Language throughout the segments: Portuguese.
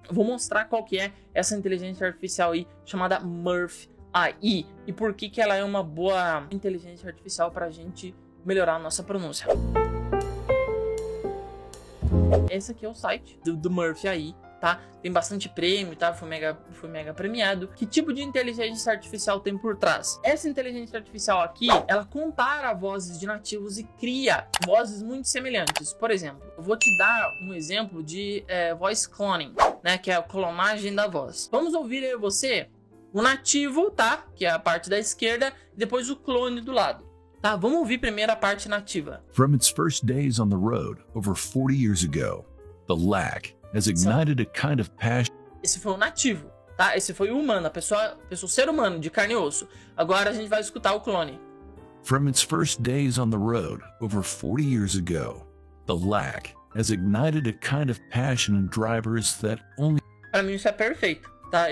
eu vou mostrar qual que é essa inteligência artificial aí chamada Murph AI e por que que ela é uma boa inteligência artificial para a gente melhorar a nossa pronúncia. Esse aqui é o site do Murph AI, tá? Tem bastante prêmio, tá? Foi mega premiado. Que tipo de inteligência artificial tem por trás? Essa inteligência artificial aqui, ela compara vozes de nativos e cria vozes muito semelhantes. Por exemplo, eu vou te dar um exemplo de voice cloning, né? Que é a clonagem da voz. Vamos ouvir aí você, o nativo, tá? Que é a parte da esquerda, e depois o clone do lado. Tá, vamos ouvir primeiro a parte nativa. From its first days on the road, over 40 years ago, the lack has ignited a kind of passion. Esse foi o nativo, tá? Esse foi o humano, o ser humano, de carne e osso. Agora a gente vai escutar o clone. From its first days on the road, over 40 years ago, the lack has ignited a kind of passion in drivers that only... Pra mim isso é perfeito, tá?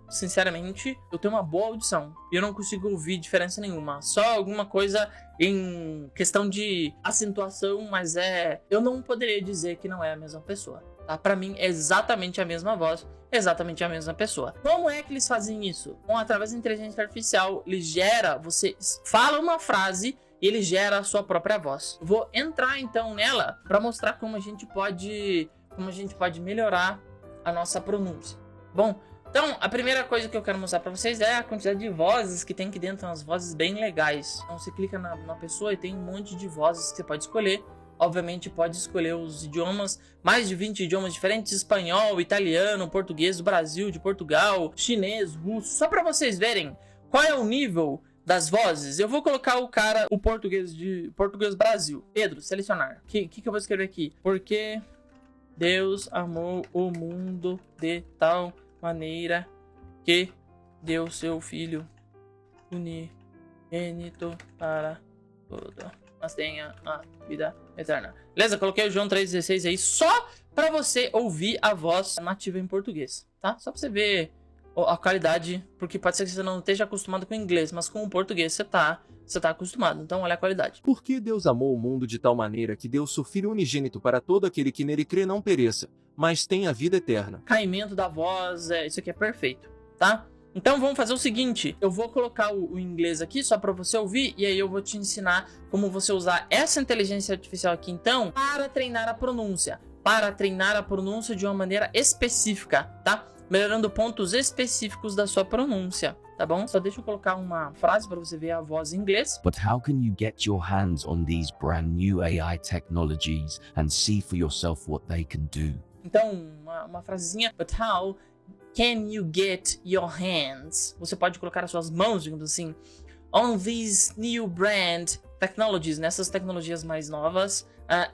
Sinceramente, eu tenho uma boa audição e eu não consigo ouvir diferença nenhuma. Só alguma coisa em questão de acentuação, mas eu não poderia dizer que não é a mesma pessoa, tá? Pra mim é exatamente a mesma voz, exatamente a mesma pessoa. Como é que eles fazem isso? Bom, através da inteligência artificial, você fala uma frase e ele gera a sua própria voz. Vou entrar então nela para mostrar como a gente pode melhorar a nossa pronúncia. Bom, então, a primeira coisa que eu quero mostrar pra vocês é a quantidade de vozes que tem aqui dentro, umas vozes bem legais. Então, você clica na pessoa e tem um monte de vozes que você pode escolher. Obviamente, pode escolher os idiomas, mais de 20 idiomas diferentes, espanhol, italiano, português do Brasil, de Portugal, chinês, russo. Só pra vocês verem qual é o nível das vozes. Eu vou colocar o português Brasil. Pedro, selecionar. O que eu vou escrever aqui? Porque Deus amou o mundo de tal maneira que deu seu filho unigênito para todo, mas tenha a vida eterna. Beleza? Coloquei o João 3,16 aí só para você ouvir a voz nativa em português, tá? Só para você ver a qualidade, porque pode ser que você não esteja acostumado com o inglês, mas com o português você tá acostumado. Então olha a qualidade. Porque Deus amou o mundo de tal maneira que deu seu filho unigênito para todo aquele que nele crê não pereça, mas tenha a vida eterna. Caimento da voz, isso aqui é perfeito, tá? Então vamos fazer o seguinte, eu vou colocar o inglês aqui só para você ouvir e aí eu vou te ensinar como você usar essa inteligência artificial aqui então para treinar a pronúncia de uma maneira específica, tá? Melhorando pontos específicos da sua pronúncia, tá bom? Só deixa eu colocar uma frase para você ver a voz em inglês. But how can you get your hands on these brand new AI technologies and see for yourself what they can do? Então, uma frasezinha. But how can you get your hands? Você pode colocar as suas mãos, digamos assim, on these new brand technologies, nessas tecnologias mais novas,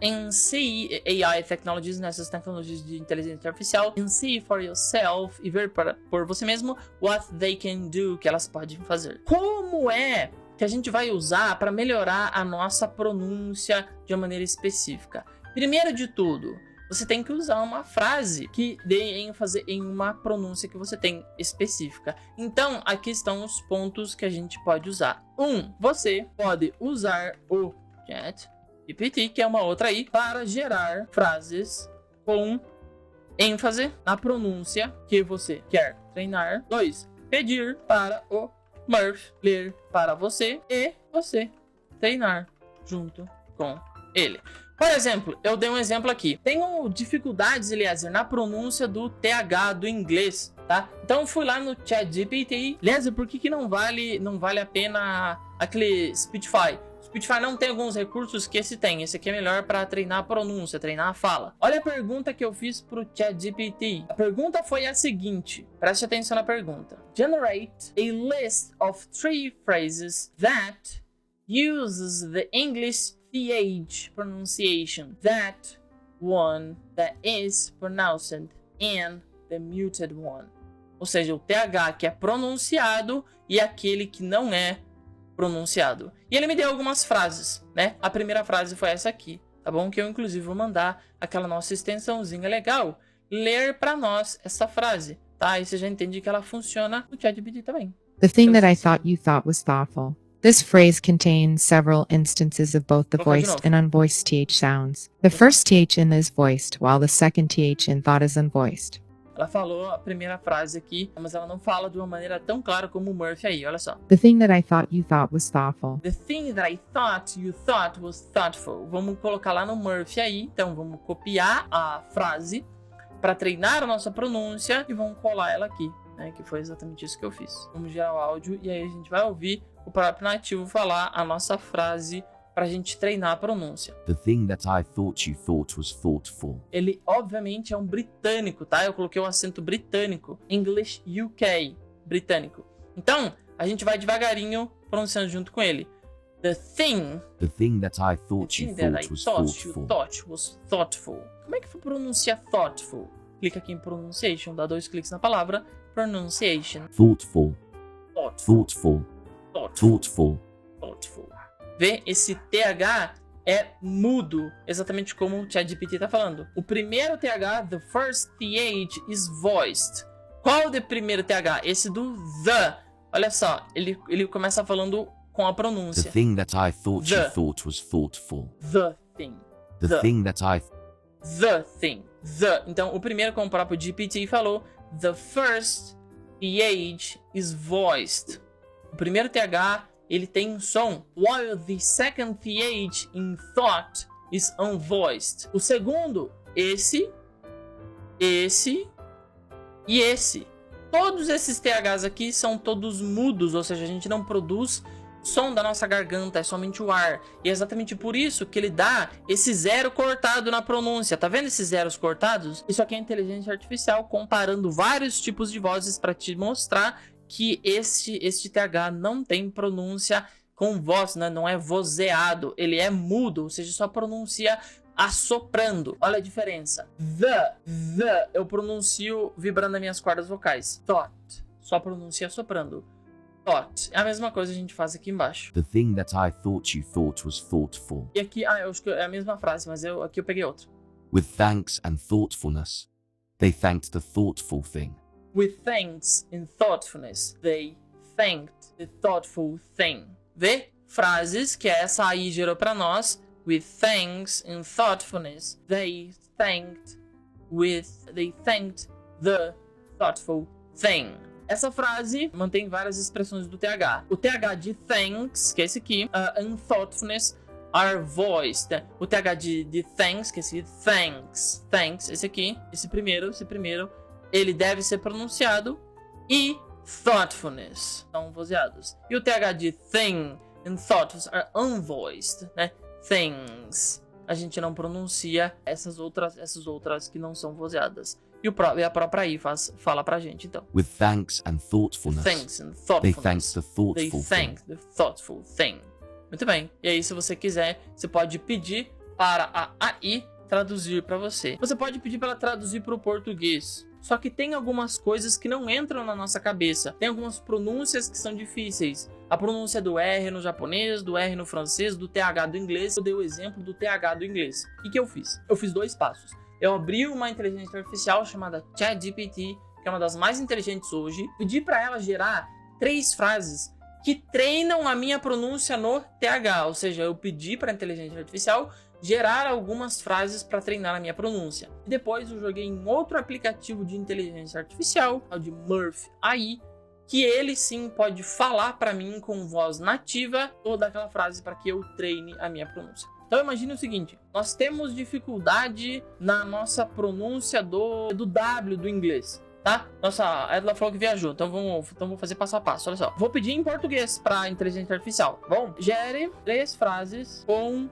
and see AI technologies, nessas tecnologias de inteligência artificial, and see for yourself, e ver por você mesmo what they can do, que elas podem fazer. Como é que a gente vai usar para melhorar a nossa pronúncia de uma maneira específica? Primeiro de tudo, você tem que usar uma frase que dê ênfase em uma pronúncia que você tem específica. Então, aqui estão os pontos que a gente pode usar. Você pode usar o ChatGPT, que é uma outra aí, para gerar frases com ênfase na pronúncia que você quer treinar. 2, pedir para o Murph ler para você e você treinar junto com ele. Por exemplo, eu dei um exemplo aqui. Tenho dificuldades, Eliezer, na pronúncia do TH do inglês, tá? Então fui lá no ChatGPT. Eliezer, por que não vale a pena aquele Speechify? Speechify não tem alguns recursos que esse tem. Esse aqui é melhor para treinar a pronúncia, treinar a fala. Olha a pergunta que eu fiz pro ChatGPT. A pergunta foi a seguinte. Preste atenção na pergunta. Generate a list of 3 phrases that uses the English TH pronunciation, that one that is pronounced and the muted one. Ou seja, o TH que é pronunciado e aquele que não é pronunciado. E ele me deu algumas frases, né? A primeira frase foi essa aqui, tá bom? Que eu inclusive vou mandar aquela nossa extensãozinha legal ler para nós essa frase, tá? Aí você já entende que ela funciona no ChatGPT também. The thing that I thought you thought was thoughtful. This phrase contains several instances of both the voiced and unvoiced TH sounds. The first TH in is voiced, while the second TH in thought is unvoiced. Ela falou a primeira frase aqui, mas ela não fala de uma maneira tão clara como o Murphy aí, olha só. The thing that I thought you thought was thoughtful. The thing that I thought you thought was thoughtful. Vamos colocar lá no Murphy aí, então vamos copiar a frase para treinar a nossa pronúncia e vamos colar ela aqui, né? Que foi exatamente isso que eu fiz. Vamos gerar o áudio e aí a gente vai ouvir o próprio nativo falar a nossa frase pra gente treinar a pronúncia. The thing that I thought you thought was thoughtful. Ele, obviamente, é um britânico, tá? Eu coloquei o acento britânico. English UK, britânico. Então, a gente vai devagarinho pronunciando junto com ele. The thing that I thought you thought was thoughtful. Was thoughtful. Como é que pronuncia thoughtful? Clica aqui em pronunciation, dá 2 cliques na palavra pronunciation. Thoughtful. Thoughtful. Thoughtful. Thoughtful. Vê, esse TH é mudo, exatamente como o ChatGPT tá falando. O primeiro TH, the first TH is voiced. Qual o primeiro TH? Esse do the. Olha só, ele começa falando com a pronúncia. The thing that I thought you thought was thoughtful. The thing. The thing that I... The thing. The. Então, o primeiro, como o próprio GPT falou, the first TH is voiced. O primeiro TH, ele tem um som, while the second TH in thought is unvoiced. O segundo, esse e esse. Todos esses THs aqui são todos mudos, ou seja, a gente não produz som da nossa garganta, é somente o ar. E é exatamente por isso que ele dá esse zero cortado na pronúncia. Tá vendo esses zeros cortados? Isso aqui é inteligência artificial comparando vários tipos de vozes para te mostrar que este TH não tem pronúncia com voz, né? Não é vozeado, ele é mudo, ou seja, só pronuncia assoprando. Olha a diferença. The, eu pronuncio vibrando as minhas cordas vocais. Thought, só pronuncia assoprando. Thought, é a mesma coisa que a gente faz aqui embaixo. The thing that I thought you thought was thoughtful. E aqui, eu acho que é a mesma frase, mas aqui eu peguei outro. With thanks and thoughtfulness, they thanked the thoughtful thing. With thanks and thoughtfulness, they thanked the thoughtful thing. Vê? Frases que essa aí gerou pra nós. With thanks and thoughtfulness, they thanked the thoughtful thing. Essa frase mantém várias expressões do TH. O TH de thanks, que é esse aqui, and thoughtfulness are voiced. O TH de thanks, que é esse thanks, esse aqui, esse primeiro, ele deve ser pronunciado, e thoughtfulness são vozeados. E o TH de thing and thoughtfulness are unvoiced, né? Things. A gente não pronuncia essas outras que não são vozeadas. E a própria aí fala pra gente, então. With thanks and thoughtfulness, they thanked the thoughtful thing. Muito bem. E aí, se você quiser, você pode pedir para a AI traduzir para você. Você pode pedir para ela traduzir para o português. Só que tem algumas coisas que não entram na nossa cabeça. Tem algumas pronúncias que são difíceis. A pronúncia do R no japonês, do R no francês, do TH do inglês. Eu dei o exemplo do TH do inglês. O que eu fiz? Eu fiz 2 passos. Eu abri uma inteligência artificial chamada ChatGPT, que é uma das mais inteligentes hoje. Pedi para ela gerar 3 frases que treinam a minha pronúncia no TH. Ou seja, eu pedi para a inteligência artificial gerar algumas frases para treinar a minha pronúncia. E depois eu joguei em outro aplicativo de inteligência artificial, o de Murphy AI, que ele sim pode falar para mim com voz nativa toda aquela frase para que eu treine a minha pronúncia. Então imagine o seguinte, nós temos dificuldade na nossa pronúncia do W do inglês, tá? Nossa, a Edla falou que viajou, então vou fazer passo a passo, olha só. Vou pedir em português para a inteligência artificial. Bom, gere 3 frases com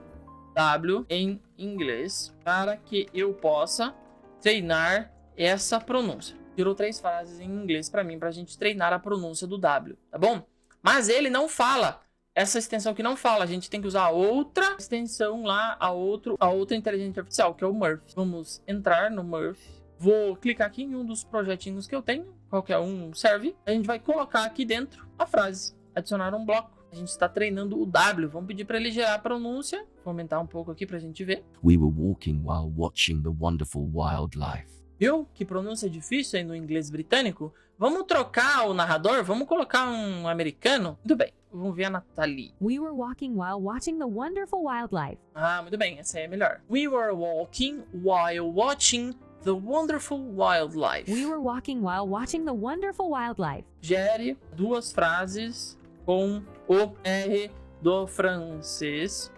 W em inglês para que eu possa treinar essa pronúncia. Gerou 3 frases em inglês para mim, para a gente treinar a pronúncia do W, tá bom? Mas ele não fala. Essa extensão que não fala, a gente tem que usar outra extensão lá, a outra inteligência artificial, que é o Murphy. Vamos entrar no Murphy. Vou clicar aqui em um dos projetinhos que eu tenho, qualquer um serve. A gente vai colocar aqui dentro a frase, adicionar um bloco. A gente está treinando o W. Vamos pedir para ele gerar a pronúncia. Vou aumentar um pouco aqui para a gente ver. We were walking while watching the wonderful wildlife. Viu? Que pronúncia difícil aí no inglês britânico. Vamos trocar o narrador? Vamos colocar um americano? Muito bem. Vamos ver a Nathalie. We were walking while watching the wonderful wildlife. Ah, muito bem. Essa aí é melhor. We were walking while watching the wonderful wildlife. We were walking while watching the wonderful wildlife. Gere 2 frases com o R do francês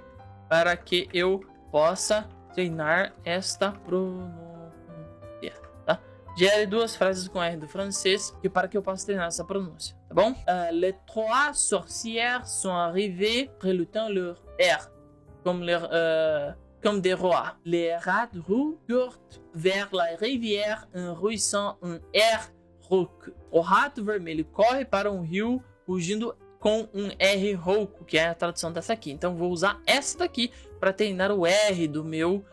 para que eu possa treinar esta pronúncia, tá? Gere 2 frases com R do francês que para que eu possa treinar essa pronúncia, tá bom? Les 3 sorcières sont arrivées relutant leur R, comme des rois. Les rats roux courent vers la rivière en ruissant un R rouco. O rato vermelho corre para um rio rugindo com um R rouco, que é a tradução dessa aqui. Então vou usar essa daqui para treinar o R do meu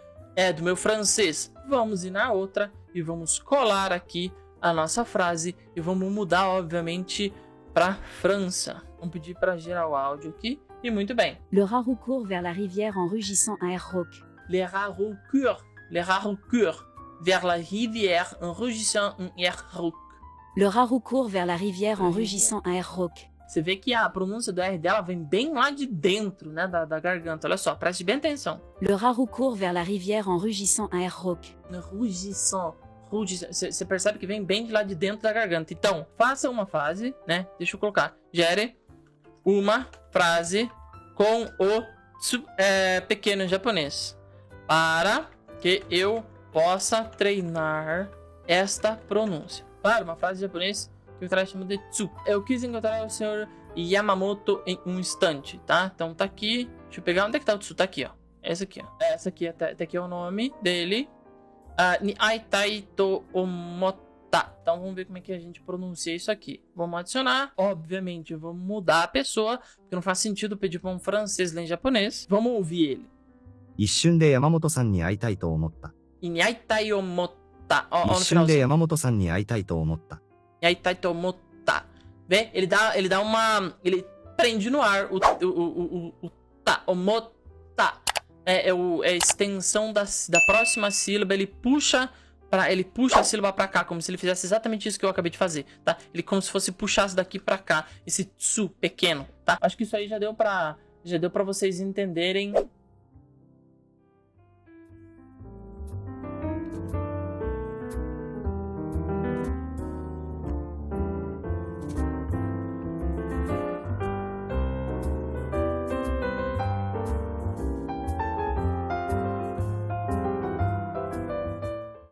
francês. Vamos ir na outra e vamos colar aqui a nossa frase e vamos mudar, obviamente, para França. Vamos pedir para gerar o áudio aqui. E muito bem. Le rat roux court vers la rivière en rugissant un air rauque. Les rats roux courent vers la rivière en rugissant un R rouco. Le rat roux court vers la rivière en rugissant un air rauque. Você vê que a pronúncia do R dela vem bem lá de dentro, né, da garganta. Olha só, preste bem atenção. Le rat roux court vers la rivière en rugissant un air rauque. Rugissant. Você percebe que vem bem de lá de dentro da garganta. Então, faça uma frase, né? Deixa eu colocar. Gere uma frase com o pequeno japonês para que eu possa treinar esta pronúncia. Para uma frase em japonês que o cara chama de tsu. Eu quis encontrar o senhor Yamamoto em um instante, tá? Então tá aqui. Deixa eu pegar. Onde é que tá o tsu? Tá aqui, ó. Essa aqui, ó. Essa aqui até aqui é o nome dele. Ni aitai to omota. Então vamos ver como é que a gente pronuncia isso aqui. Vamos adicionar. Obviamente, vamos mudar a pessoa, porque não faz sentido pedir para um francês ler em japonês. Vamos ouvir ele. 一瞬で山本さんに会いたいと思った。 Ni aitai omota. Ó, no 一瞬で finalzinho. 山本さんに会いたいと思った。 Ni aitai to omota. Vê? Ele dá uma... Ele prende no ar o ta. Omota. É a extensão da próxima sílaba. Ele puxa a sílaba pra cá, como se ele fizesse exatamente isso que eu acabei de fazer, tá? Ele como se fosse puxasse daqui pra cá, esse tsu pequeno, tá? Acho que isso aí já deu pra vocês entenderem